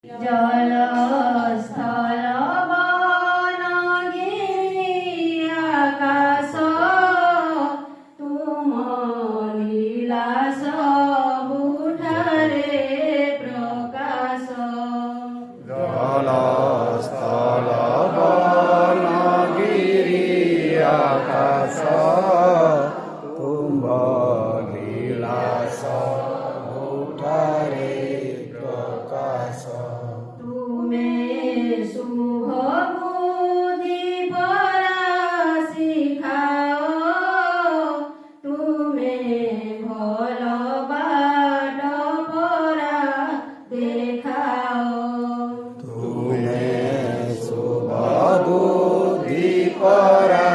जल स्थल वन गिरि आकाश तुम लीला सबुठारे प्रकाश। जल स्थल वन गिरि आकाश तुम लीला सबुठारे प्रकाश। तुम्हें शुभ बुद्धि परा शिखाओ तुम्हें भल बाट परा देखाओ। तुम्हें शुभ बुद्धि परा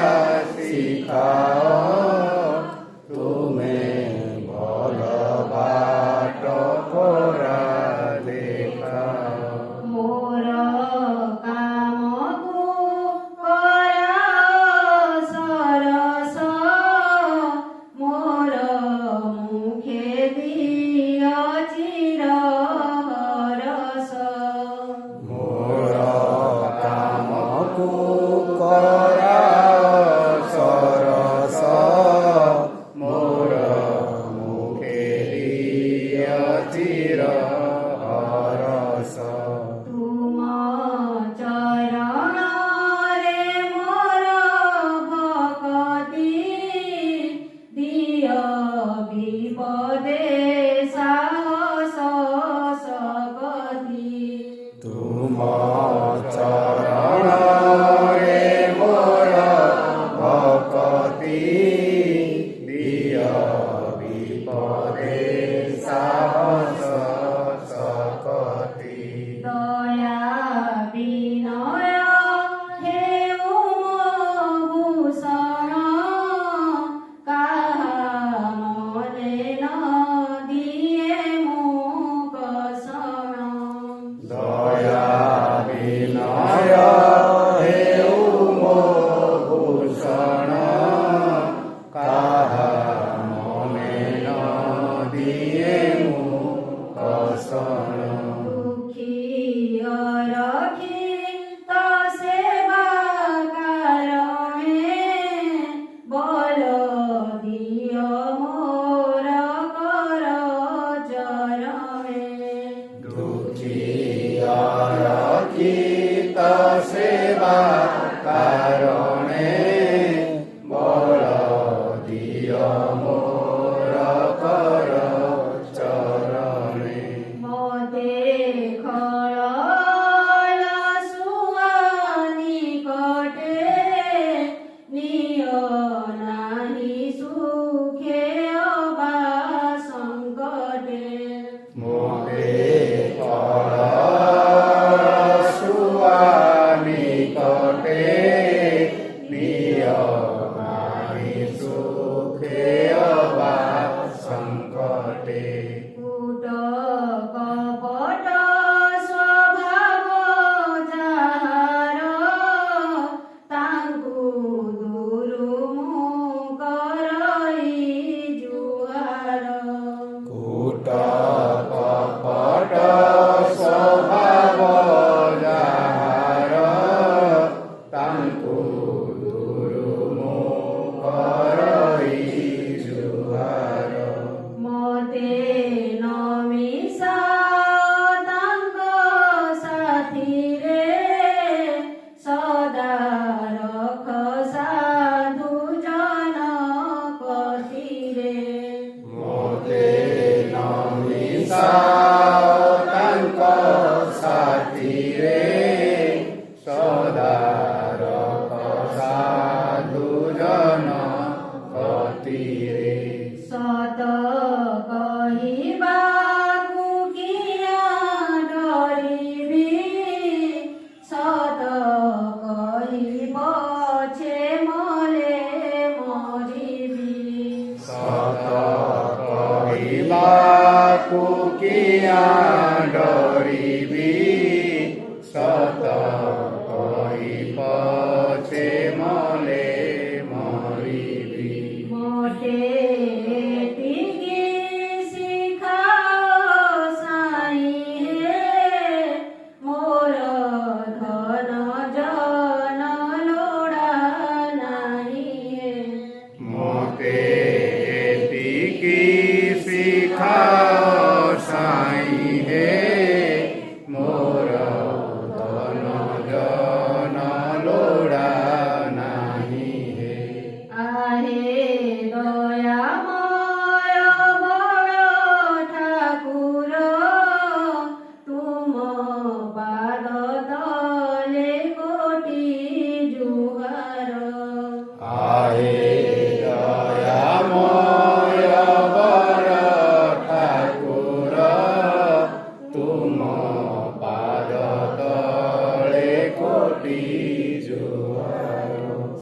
शिखाओ तुम्हें भल बाट परा देखाओ। मोर काम को कराओ सरस मोर मुखे दियो चिर हरस। मोर काम को कराओ सरस मोर मुखे दियो चिर हरस। तुम चरण रे मोर भक्ति दियो विपदे साहस सकति। तुम चरण रे मोर भक्ति दियो विपदे साहस सकति। दया विनय हेउ भूषण काहा मने न दिए मुख शरण। दया विनय हेउ मो भूषण काहा मने न दिए मुख शरण। दुखी रखित सेवा कारणे बल दियो मोर कर चरणे। दुखिया रखित सेवा कारणे बल दियो मोर कर चरणे। मते खल सुआ निकटे नियो नाही सुखे अबा संकटे। मोते फल सुआ निकटे निय नाही सुखे अबा संकटे। कूट कपट स्वभाव जाହାର तांकु दुरुमु करई जुहार। कूट कपट स्वभाव जाହାର तांकु दुरुमु करई जुहार। मते न मिसाओ तांक साथिरे सदा रख साधु जन कथिरे। मोते न मिसाओ तांक साथिरे